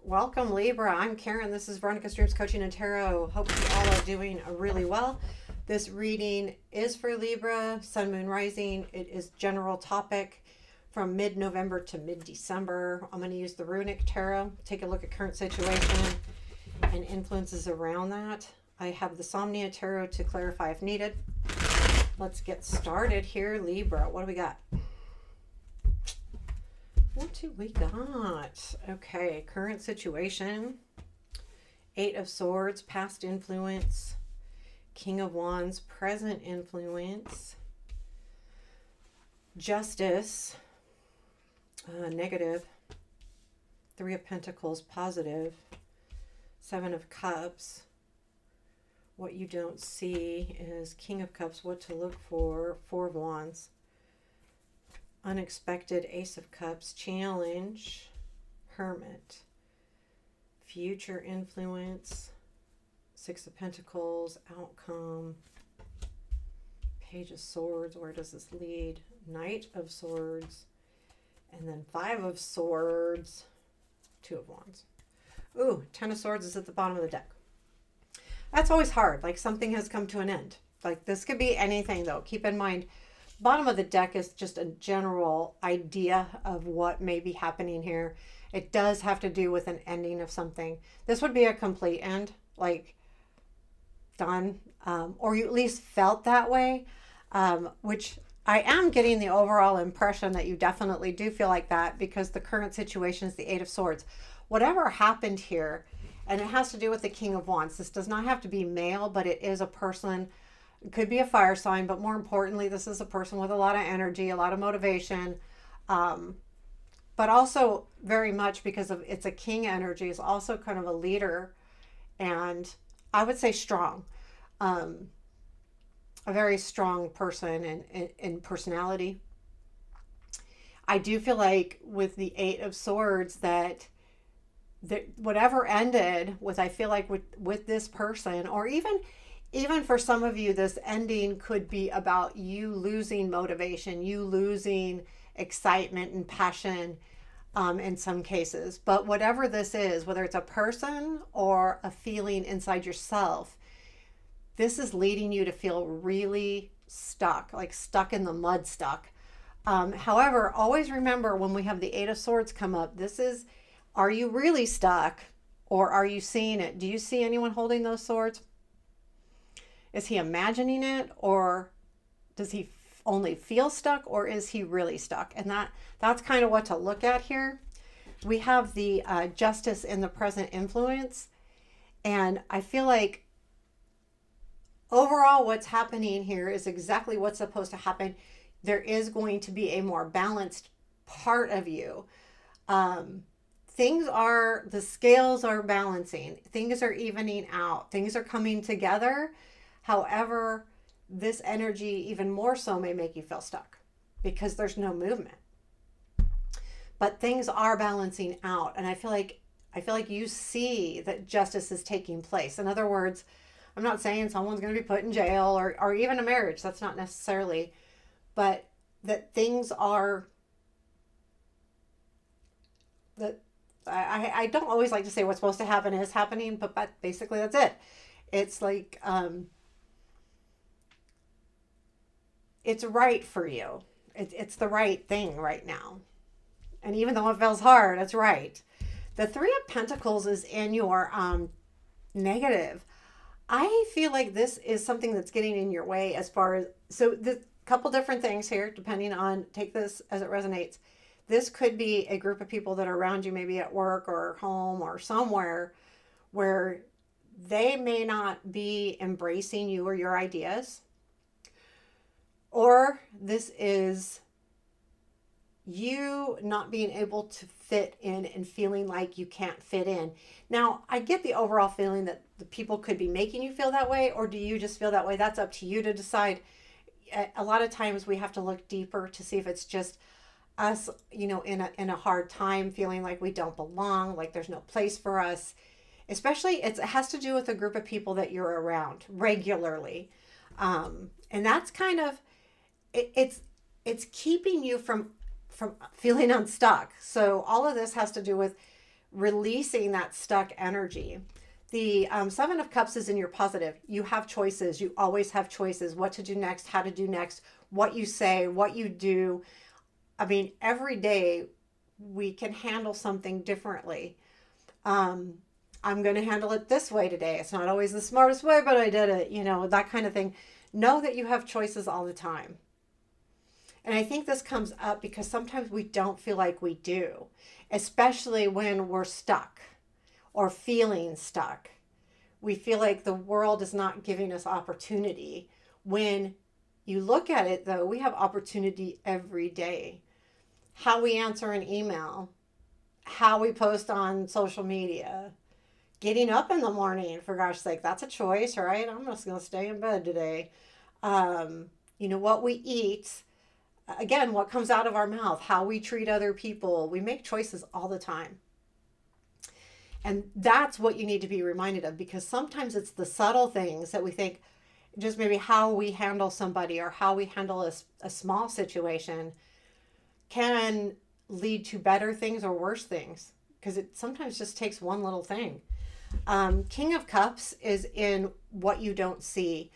Welcome, Libra. I'm Karen. This is Veronica's Dreams Coaching and Tarot. Hope you all are doing really well. This reading is for Libra, Sun, Moon, Rising. It is general topic from mid-November to mid-December. I'm going to use the Runic Tarot, take a look at current situation and influences around that. I have the Somnia Tarot to clarify if needed. Let's get started here, Libra. What do we got? What do we got? Okay, current situation. 8 of Swords, past influence. King of Wands, present influence. Justice, negative. 3 of Pentacles, positive. 7 of Cups. What you don't see is King of Cups, what to look for. 4 of Wands. Unexpected, Ace of Cups, challenge, Hermit, future influence, 6 of Pentacles, outcome, Page of Swords, where does this lead? Knight of Swords, and then 5 of Swords, 2 of Wands. Ooh, 10 of Swords is at the bottom of the deck. That's always hard, like something has come to an end. Like this could be anything though. Keep in mind, bottom of the deck is just a general idea of what may be happening here. It does have to do with an ending of something. This would be a complete end, like done, or you at least felt that way, which I am getting the overall impression that you definitely do feel like that because the current situation is the 8 of Swords. Whatever happened here, and it has to do with the King of Wands. This does not have to be male, but it is a person. It could be a fire sign, but more importantly, this is a person with a lot of energy, a lot of motivation, but also very much because of it's a king energy, is also kind of a leader, and I would say strong, a very strong person in personality. I do feel like with the 8 of Swords that whatever ended with, I feel like with this person, or even for some of you, this ending could be about you losing motivation, you losing excitement and passion in some cases. But whatever this is, whether it's a person or a feeling inside yourself, this is leading you to feel really stuck, like stuck in the mud, stuck. However, always remember when we have the 8 of Swords come up, this is, are you really stuck or are you seeing it? Do you see anyone holding those swords? Is he imagining it, or does he only feel stuck, or is he really stuck? And that's kind of what to look at here. We have the Justice in the present influence, and I feel like overall what's happening here is exactly what's supposed to happen. There is going to be a more balanced part of you. The scales are balancing. Things are evening out. Things are coming together. However, this energy even more so may make you feel stuck because there's no movement. But things are balancing out, and I feel like you see that justice is taking place. In other words, I'm not saying someone's going to be put in jail or even a marriage. That's not necessarily, but that things are that I don't always like to say what's supposed to happen is happening, but basically that's it. It's like it's right for you. It's the right thing right now. And even though it feels hard, it's right. The 3 of Pentacles is in your negative. I feel like this is something that's getting in your way as far as, so the couple different things here, depending on, take this as it resonates. This could be a group of people that are around you, maybe at work or home or somewhere, where they may not be embracing you or your ideas. Or this is you not being able to fit in and feeling like you can't fit in. Now, I get the overall feeling that the people could be making you feel that way, or do you just feel that way? That's up to you to decide. A lot of times we have to look deeper to see if it's just us, in a hard time, feeling like we don't belong, like there's no place for us. Especially, it has to do with a group of people that you're around regularly. And that's kind of, it's keeping you from feeling unstuck. So all of this has to do with releasing that stuck energy. The Seven of Cups is in your positive. You have choices. You always have choices. What to do next, how to do next, what you say, what you do. I mean, every day we can handle something differently. I'm going to handle it this way today. It's not always the smartest way, but I did it, that kind of thing. Know that you have choices all the time. And I think this comes up because sometimes we don't feel like we do, especially when we're stuck or feeling stuck. We feel like the world is not giving us opportunity. When you look at it, though, we have opportunity every day. How we answer an email, how we post on social media, getting up in the morning, for gosh sake, that's a choice, right? I'm just going to stay in bed today. What we eat, again, what comes out of our mouth, how we treat other people. We make choices all the time. And that's what you need to be reminded of, because sometimes it's the subtle things that we think, just maybe how we handle somebody or how we handle a small situation can lead to better things or worse things, because it sometimes just takes one little thing. King of Cups is in what you don't see.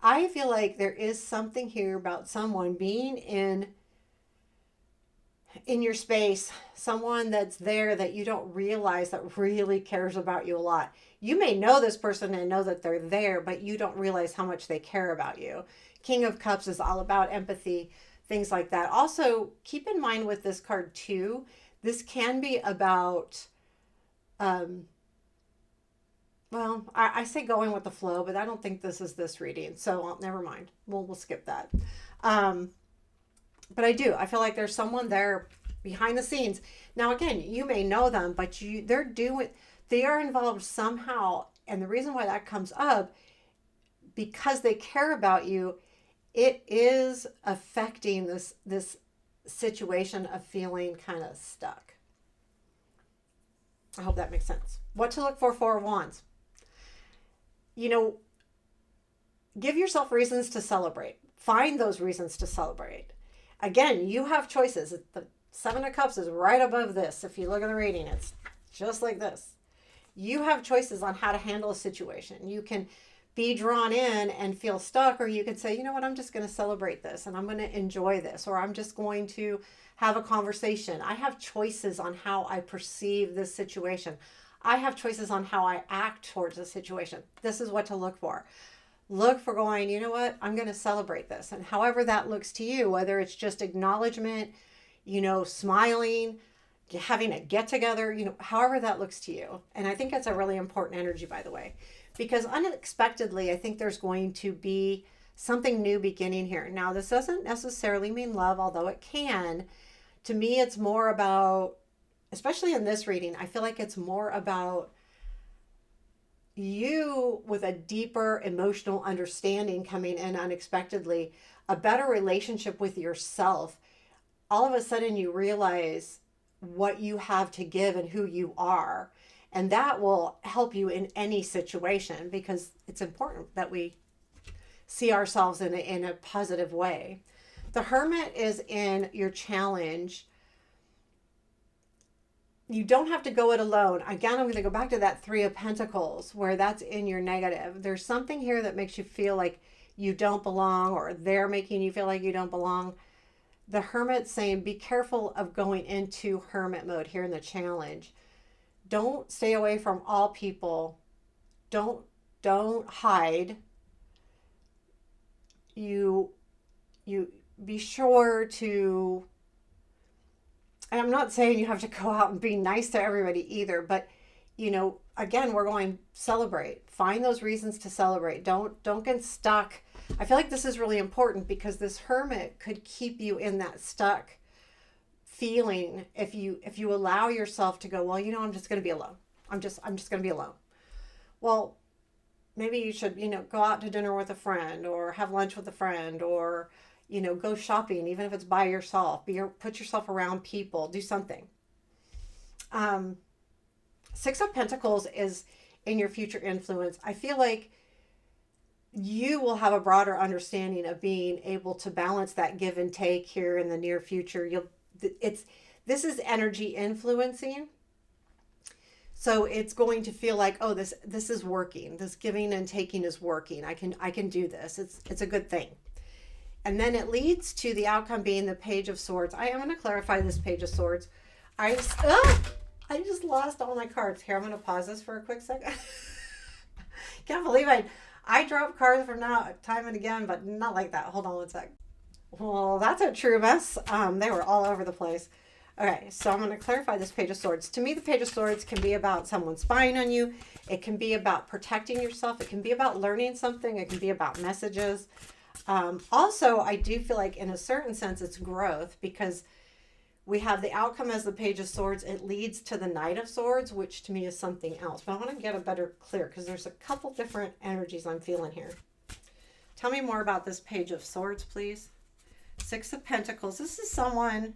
I feel like there is something here about someone being in your space, someone that's there that you don't realize that really cares about you a lot. You may know this person and know that they're there, but you don't realize how much they care about you. King of Cups is all about empathy, things like that. Also, keep in mind with this card too, this can be about, I say going with the flow, but I don't think this is this reading. So never mind. We'll skip that. But I feel like there's someone there behind the scenes. Now, again, you may know them, but they are involved somehow. And the reason why that comes up, because they care about you, it is affecting this situation of feeling kind of stuck. I hope that makes sense. What to look for 4 of Wands. Give yourself reasons to celebrate. Find those reasons to celebrate. Again, you have choices. The 7 of Cups is right above this. If you look at the reading, it's just like this. You have choices on how to handle a situation. You can be drawn in and feel stuck, or you can say, you know what, I'm just going to celebrate this and I'm going to enjoy this, or I'm just going to have a conversation. I have choices on how I perceive this situation. I have choices on how I act towards a situation. This is what to look for. Look for going, you know what, I'm going to celebrate this. And however that looks to you, whether it's just acknowledgement, smiling, having a get together, however that looks to you. And I think that's a really important energy, by the way, because unexpectedly, I think there's going to be something new beginning here. Now, this doesn't necessarily mean love, although it can. To me, it's more about, especially in this reading, I feel like it's more about you with a deeper emotional understanding coming in unexpectedly, a better relationship with yourself. All of a sudden you realize what you have to give and who you are. And that will help you in any situation, because it's important that we see ourselves in a positive way. The Hermit is in your challenge. You don't have to go it alone. Again, I'm going to go back to that 3 of Pentacles, where that's in your negative. There's something here that makes you feel like you don't belong, or they're making you feel like you don't belong. The Hermit's saying, be careful of going into hermit mode here in the challenge. Don't stay away from all people. Don't hide. You be sure to, and I'm not saying you have to go out and be nice to everybody either, but again, we're going celebrate. Find those reasons to celebrate. Don't get stuck. I feel like this is really important, because this Hermit could keep you in that stuck feeling if you allow yourself to go, well, I'm just going to be alone. I'm just going to be alone. Well, maybe you should, go out to dinner with a friend, or have lunch with a friend, or go shopping, even if it's by yourself. Put yourself around people. Do something. 6 of Pentacles is in your future influence. I feel like you will have a broader understanding of being able to balance that give and take here in the near future. This is energy influencing. So it's going to feel like, oh, this is working. This giving and taking is working. I can do this. It's a good thing. And then it leads to the outcome being the Page of Swords. I am going to clarify this Page of Swords. I just lost all my cards. Here, I'm going to pause this for a quick second. Can't believe I drop cards from now time and again, but not like that. Hold on one sec. Well, that's a true mess. They were all over the place. Okay, so I'm going to clarify this Page of Swords. To me, the Page of Swords can be about someone spying on you. It can be about protecting yourself. It can be about learning something. It can be about messages. Also, I do feel like in a certain sense it's growth, because we have the outcome as the Page of Swords. It leads to the Knight of Swords, which to me is something else. But I want to get a better clear, because there's a couple different energies I'm feeling here. Tell me more about this Page of Swords, please. Six of Pentacles. This is someone,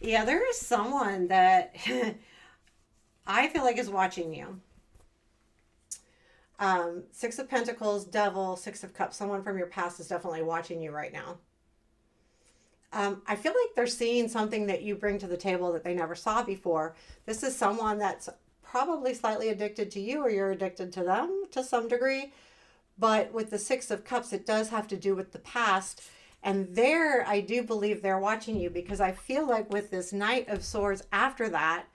yeah, there is someone that I feel like is watching you. Six of Pentacles, Devil, Six of Cups. Someone from your past is definitely watching you right now. I feel like they're seeing something that you bring to the table that they never saw before. This is someone that's probably slightly addicted to you, or you're addicted to them to some degree. But with the Six of Cups, it does have to do with the past. And there, I do believe they're watching you, because I feel like with this Knight of Swords after that,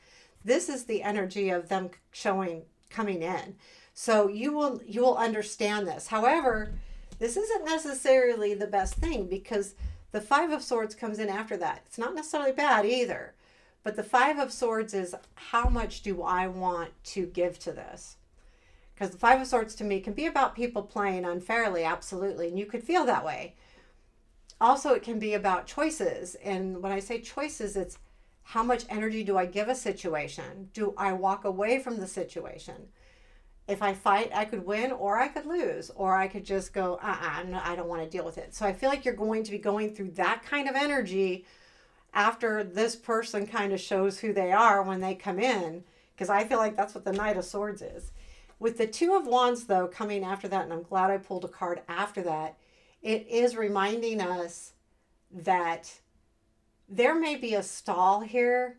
this is the energy of them coming in. So you will understand this. However, this isn't necessarily the best thing, because the Five of Swords comes in after that. It's not necessarily bad either. But the Five of Swords is, how much do I want to give to this? Because the Five of Swords to me can be about people playing unfairly, absolutely. And you could feel that way. Also, it can be about choices. And when I say choices, it's how much energy do I give a situation? Do I walk away from the situation? If I fight, I could win, or I could lose, or I could just go, no, I don't want to deal with it. So I feel like you're going to be going through that kind of energy after this person kind of shows who they are when they come in, because I feel like that's what the Knight of Swords is. With the Two of Wands, though, coming after that, and I'm glad I pulled a card after that, it is reminding us that there may be a stall here,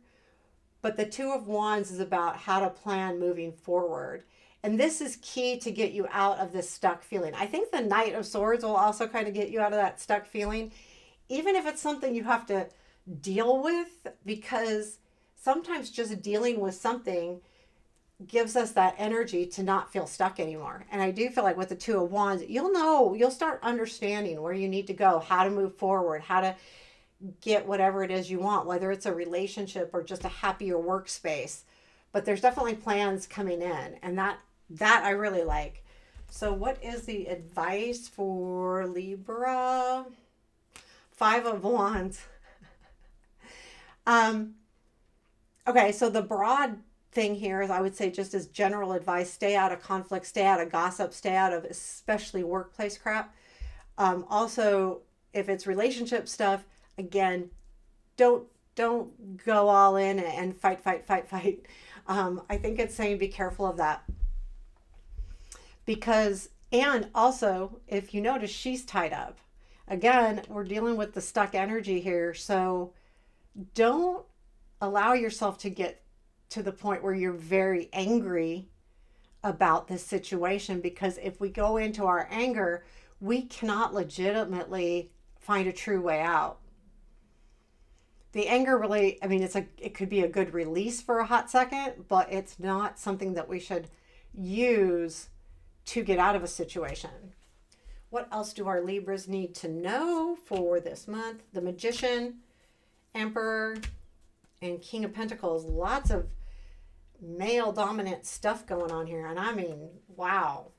but the Two of Wands is about how to plan moving forward. And this is key to get you out of this stuck feeling. I think the Knight of Swords will also kind of get you out of that stuck feeling, even if it's something you have to deal with, because sometimes just dealing with something gives us that energy to not feel stuck anymore. And I do feel like with the Two of Wands, you'll start understanding where you need to go, how to move forward, how to get whatever it is you want, whether it's a relationship or just a happier workspace. But there's definitely plans coming in, and that I really like. So what is the advice for Libra? Five of Wands. Okay, so the broad thing here is, I would say, just as general advice, stay out of conflict, stay out of gossip, stay out of especially workplace crap. Also, if it's relationship stuff, again, don't go all in and fight. I think it's saying be careful of that. Because, and also, if you notice, she's tied up. Again, we're dealing with the stuck energy here. So don't allow yourself to get to the point where you're very angry about this situation, because if we go into our anger, we cannot legitimately find a true way out. The anger really, I mean, it could be a good release for a hot second, but it's not something that we should use to get out of a situation. What else do our Libras need to know for this month? The Magician, Emperor, and King of Pentacles. Lots of male dominant stuff going on here. And I mean, wow.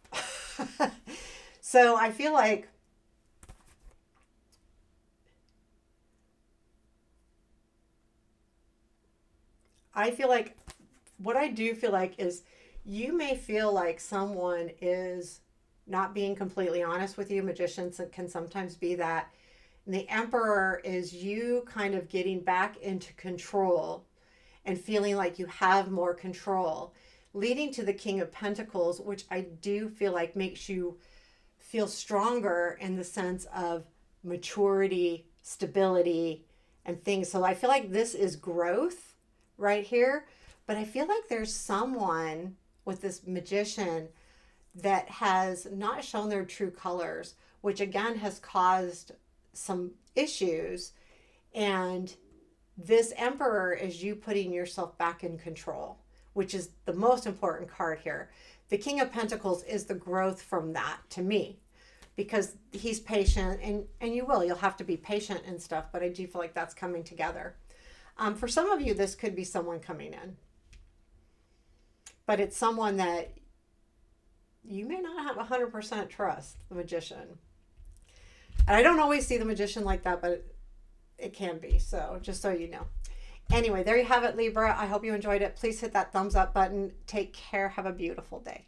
So I feel like what I do feel like is, you may feel like someone is not being completely honest with you. Magicians can sometimes be that. And the Emperor is you kind of getting back into control and feeling like you have more control, leading to the King of Pentacles, which I do feel like makes you feel stronger in the sense of maturity, stability, and things. So I feel like this is growth right here. But I feel like there's someone with this magician that has not shown their true colors, which again has caused some issues. And this Emperor is you putting yourself back in control, which is the most important card here. The King of Pentacles is the growth from that to me, because he's patient, and you'll have to be patient and stuff, but I do feel like that's coming together. For some of you, this could be someone coming in, but it's someone that you may not have 100% trust, the Magician. And I don't always see the Magician like that, but it can be. So just so you know. Anyway, there you have it, Libra. I hope you enjoyed it. Please hit that thumbs up button. Take care. Have a beautiful day.